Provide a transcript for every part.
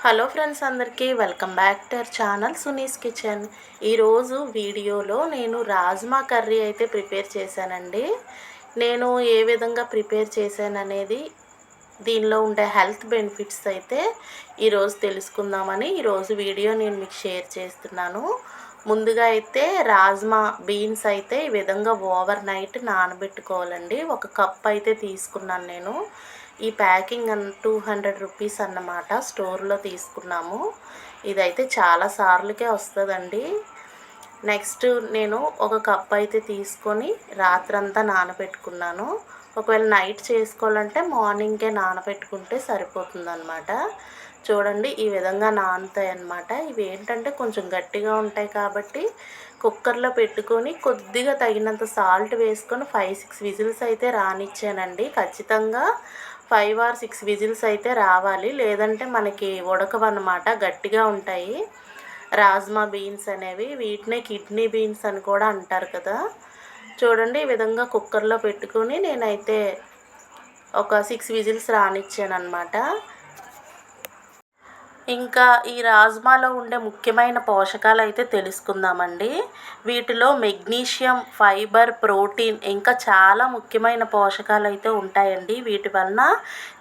Hello friends, అందరికీ welcome back to our channel Suni's kitchen. ఈరోజు వీడియోలో నేను రాజ్మా కర్రీ అయితే ప్రిపేర్ చేశానండి. నేను ఏ విధంగా ప్రిపేర్ చేశాననేది, దీనిలో ఉండే హెల్త్ బెనిఫిట్స్ అయితే ఈరోజు తెలుసుకుందామని ఈరోజు వీడియో నేను మీకు షేర్ చేస్తున్నాను. ముందుగా అయితే రాజ్మా బీన్స్ అయితే ఈ విధంగా ఓవర్ నైట్ నానబెట్టుకోవాలండి. ఒక కప్ అయితే తీసుకున్నాను నేను. ఈ ప్యాకింగ్ 200 రూపీస్ అన్నమాట, స్టోర్లో తీసుకున్నాము. ఇదైతే చాలా సార్లకే వస్తుందండి. నెక్స్ట్ నేను ఒక కప్ అయితే తీసుకొని రాత్రంతా నానబెట్టుకున్నాను. ఒకవేళ నైట్ చేసుకోవాలంటే మార్నింగే నానబెట్టుకుంటే సరిపోతుందన్నమాట. చూడండి, ఈ విధంగా నానుతాయి అన్నమాట. ఇవి ఏంటంటే కొంచెం గట్టిగా ఉంటాయి కాబట్టి కుక్కర్లో పెట్టుకొని కొద్దిగా తగినంత సాల్ట్ వేసుకొని 5-6 విజిల్స్ అయితే రానిచ్చానండి. ఖచ్చితంగా 5 or 6 విజిల్స్ అయితే రావాలి, లేదంటే మనకి ఉడకవన్నమాట, గట్టిగా ఉంటాయి. రాజ్మా బీన్స్ అనేవి, వీటినే కిడ్నీ బీన్స్ అని కూడా అంటారు కదా. చూడండి, ఈ విధంగా కుక్కర్లో పెట్టుకొని నేనైతే ఒక 6 విజిల్స్ రానిచ్చాను అనమాట. ఇంకా ఈ రాజ్మాలో ఉండే ముఖ్యమైన పోషకాలు అయితే తెలుసుకుందామండి. వీటిలో మెగ్నీషియం, ఫైబర్, ప్రోటీన్ ఇంకా చాలా ముఖ్యమైన పోషకాలు అయితే ఉంటాయండి. వీటి వలన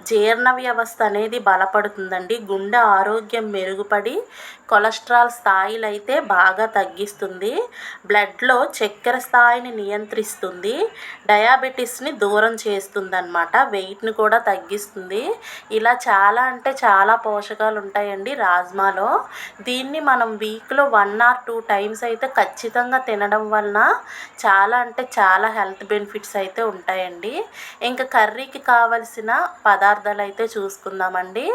జీర్ణ వ్యవస్థ అనేది బలపడుతుందండి. గుండె ఆరోగ్యం మెరుగుపడి కొలెస్ట్రాల్ స్థాయిలు అయితే బాగా తగ్గిస్తుంది. బ్లడ్లో చక్కెర స్థాయిని నియంత్రిస్తుంది. డయాబెటీస్ని దూరం చేస్తుంది అన్నమాట. వెయిట్ని కూడా తగ్గిస్తుంది. ఇలా చాలా అంటే చాలా పోషకాలు ఉంటాయండి రాజ్మాలో. దీన్ని మనం వీక్లో 1 or 2 టైమ్స్ అయితే ఖచ్చితంగా తినడం వలన చాలా అంటే చాలా హెల్త్ బెనిఫిట్స్ అయితే ఉంటాయండి. ఇంకా కర్రీకి కావలసిన పదార్థాలు అయితే చూసుకుందామండి.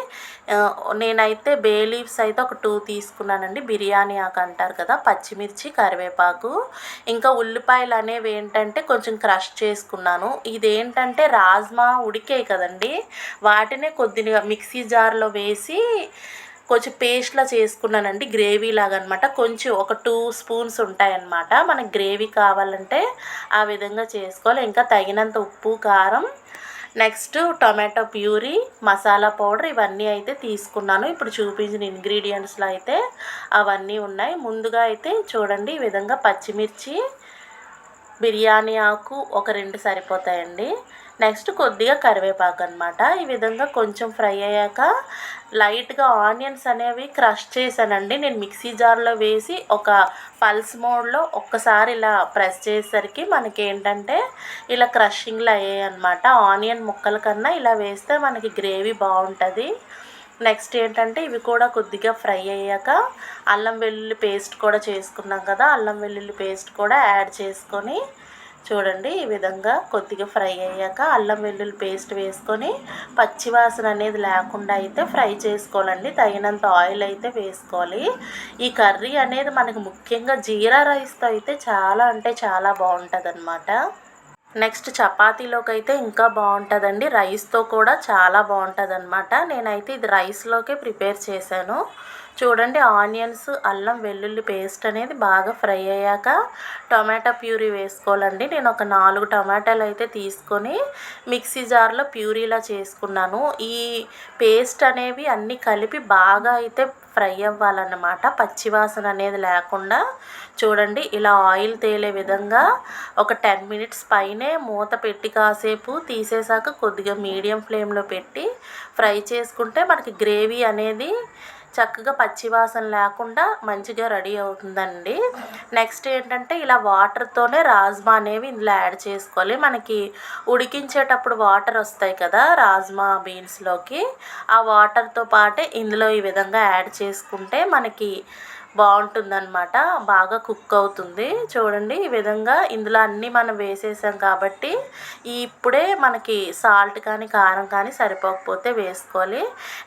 నేనైతే బే లీవ్స్ అయితే ఒక 2 తీసుకున్నానండి. బిర్యానీ ఆకు అంటారు కదా, పచ్చిమిర్చి, కరివేపాకు, ఇంకా ఉల్లిపాయలు అనేవి ఏంటంటే కొంచెం క్రష్ చేసుకున్నాను. ఇదేంటంటే రాజ్మా ఉడికాయి కదండి, వాటినే కొద్దిగా మిక్సీ జార్లో వేసి కొంచెం పేస్ట్లా చేసుకున్నానండి, గ్రేవీ లాగా అనమాట. కొంచెం ఒక 2 స్పూన్స్ ఉంటాయన్నమాట. మనకి గ్రేవీ కావాలంటే ఆ విధంగా చేసుకోవాలి. ఇంకా తగినంత ఉప్పు, కారం, next tomato puree, masala powder, ఇవన్నీ అయితే తీసుకున్నాను. ఇప్పుడు చూపించిన ఇంగ్రీడియంట్స్లో అయితే అవన్నీ ఉన్నాయి. ముందుగా అయితే చూడండి, ఈ విధంగా పచ్చిమిర్చి, బిర్యానీ ఆకు ఒక 2 సరిపోతాయండి. నెక్స్ట్ కొద్దిగా కరివేపాకు అనమాట. ఈ విధంగా కొంచెం ఫ్రై అయ్యాక లైట్గా ఆనియన్స్ అనేవి క్రష్ చేశానండి. నేను మిక్సీ జార్లో వేసి ఒక పల్స్ మోడ్లో ఒక్కసారి ఇలా ప్రెస్ చేసేసరికి మనకి ఏంటంటే ఇలా క్రషింగ్లో అయ్యాయి అనమాట. ఆనియన్ ముక్కల కన్నా ఇలా వేస్తే మనకి గ్రేవీ బాగుంటుంది. నెక్స్ట్ ఏంటంటే ఇవి కూడా కొద్దిగా ఫ్రై అయ్యాక అల్లం వెల్లుల్లి పేస్ట్ కూడా చేసుకున్నాం కదా, అల్లం వెల్లుల్లి పేస్ట్ కూడా యాడ్ చేసుకొని చూడండి, ఈ విధంగా కొద్దిగా ఫ్రై అయ్యాక అల్లం వెల్లుల్లి పేస్ట్ వేసుకొని పచ్చివాసన అనేది లేకుండా అయితే ఫ్రై చేసుకోవాలండి. తగినంత ఆయిల్ అయితే వేసుకోవాలి. ఈ కర్రీ అనేది మనకు ముఖ్యంగా జీరా రైస్తో అయితే చాలా అంటే చాలా బాగుంటుంది అన్నమాట. నెక్స్ట్ చపాతీలోకి అయితే ఇంకా బాగుంటుందండి. రైస్తో కూడా చాలా బాగుంటుంది అనమాట. నేనైతే ఇది రైస్లోకే ప్రిపేర్ చేశాను. చూడండి, ఆనియన్స్, అల్లం వెల్లుల్లి పేస్ట్ అనేది బాగా ఫ్రై అయ్యాక టొమాటో ప్యూరీ వేసుకోవాలండి. నేను ఒక 4 టొమాటోలు అయితే తీసుకొని మిక్సీ జార్లో ప్యూరీలా చేసుకున్నాను. ఈ పేస్ట్ అనేవి అన్నీ కలిపి బాగా అయితే ఫ్రై అవ్వాలన్నమాట, పచ్చివాసన అనేది లేకుండా. చూడండి, ఇలా ఆయిల్ తేలే విధంగా ఒక 10 మినిట్స్ పైనే మూత పెట్టి కాసేపు తీసేసాక కొద్దిగా మీడియం ఫ్లేమ్లో పెట్టి ఫ్రై చేసుకుంటే మనకి గ్రేవీ అనేది చక్కగా పచ్చివాసన లేకుండా మంచిగా రెడీ అవుతుందండి. నెక్స్ట్ ఏంటంటే ఇలా వాటర్తోనే రాజ్మా అనేవి ఇందులో యాడ్ చేసుకోవాలి. మనకి ఉడికించేటప్పుడు వాటర్ వస్తాయి కదా రాజ్మా బీన్స్లోకి, ఆ వాటర్తో పాటే ఇందులో ఈ విధంగా యాడ్ చేసుకుంటే మనకి బాగుంటుందన్నమాట, బాగా కుక్ అవుతుంది. చూడండి, ఈ విధంగా ఇందులో అన్నీ మనం వేసేసాం కాబట్టి ఇప్పుడే మనకి సాల్ట్ కానీ కారం కానీ సరిపోకపోతే వేసుకోవాలి.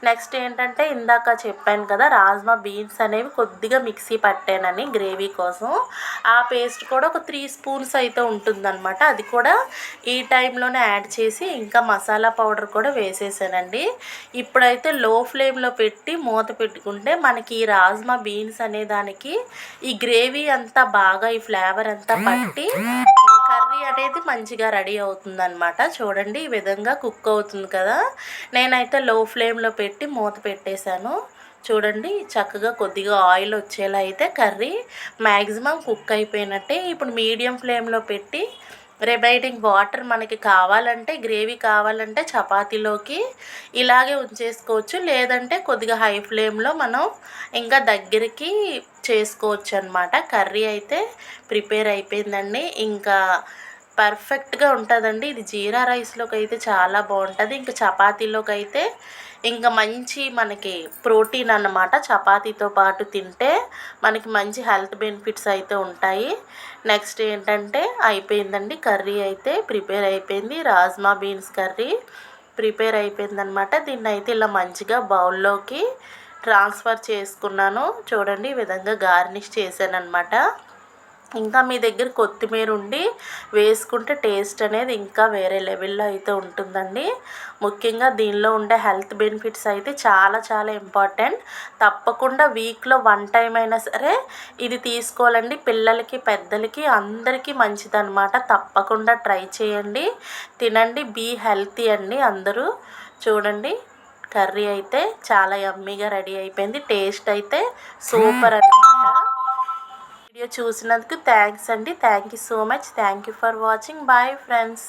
నెక్స్ట్ ఏంటంటే ఇందాక చెప్పాను కదా రాజ్మా బీన్స్ అనేవి కొద్దిగా మిక్సీ పట్టానని గ్రేవీ కోసం, ఆ పేస్ట్ కూడా ఒక 3 స్పూన్స్ అయితే ఉంటుందన్నమాట. అది కూడా ఈ టైంలోనే యాడ్ చేసి ఇంకా మసాలా పౌడర్ కూడా వేసేసానండి. ఇప్పుడైతే లో ఫ్లేమ్లో పెట్టి మూత పెట్టుకుంటే మనకి ఈ రాజ్మా బీన్స్ అనే దానికి ఈ గ్రేవీ అంతా బాగా ఈ ఫ్లేవర్ అంతా పట్టి కర్రీ కర్రీ అనేది మంచిగా రెడీ అవుతుందన్నమాట. చూడండి ఈ విధంగా కుక్ అవుతుంది కదా. నేనైతే లో ఫ్లేమ్లో పెట్టి మూత పెట్టేశాను. చూడండి చక్కగా కొద్దిగా ఆయిల్ వచ్చేలా అయితే కర్రీ మ్యాక్సిమం కుక్ అయిపోయినట్టే. ఇప్పుడు మీడియం ఫ్లేమ్లో పెట్టి రిమైనింగ్ వాటర్ మనకి కావాలంటే, గ్రేవీ కావాలంటే చపాతీలోకి ఇలాగే ఉంచేసుకోవచ్చు. లేదంటే కొద్దిగా హై ఫ్లేమ్లో మనం ఇంకా దగ్గరికి చేసుకోవచ్చు అనమాట. కర్రీ అయితే ప్రిపేర్ అయిపోయిందండి. ఇంకా పర్ఫెక్ట్గా ఉంటుందండి. ఇది జీరా రైస్లోకి అయితే చాలా బాగుంటుంది. ఇంకా చపాతీలోకి అయితే ఇంకా మంచి మనకి ప్రోటీన్ అన్నమాట. చపాతీతో పాటు తింటే మనకి మంచి హెల్త్ బెనిఫిట్స్ అయితే ఉంటాయి. నెక్స్ట్ ఏంటంటే అయిపోయిందండి, కర్రీ అయితే ప్రిపేర్ అయిపోయింది. రాజ్మా బీన్స్ కర్రీ ప్రిపేర్ అయిపోయిందనమాట. దీన్ని అయితే ఇలా మంచిగా బౌల్లోకి ట్రాన్స్ఫర్ చేసుకున్నాను. చూడండి ఈ విధంగా గార్నిష్ చేశానమాట. ఇంకా మీ దగ్గర కొత్తిమీర ఉండి వేసుకుంటే టేస్ట్ అనేది ఇంకా వేరే లెవెల్లో అయితే ఉంటుందండి. ముఖ్యంగా దీనిలో ఉండే హెల్త్ బెనిఫిట్స్ అయితే చాలా చాలా ఇంపార్టెంట్. తప్పకుండా వీక్లో 1 టైం అయినా సరే ఇది తీసుకోవాలండి. పిల్లలకి పెద్దలకి అందరికీ మంచిదన్నమాట. తప్పకుండా ట్రై చేయండి, తినండి, బీ హెల్తీ అండి అందరూ. చూడండి కర్రీ అయితే చాలా యమ్మీగా రెడీ అయిపోయింది. టేస్ట్ అయితే సూపర్ అన్నమాట. వీడియో చూసినందుకు థ్యాంక్స్ అండి. Thank you so much. Thank you for watching. Bye friends.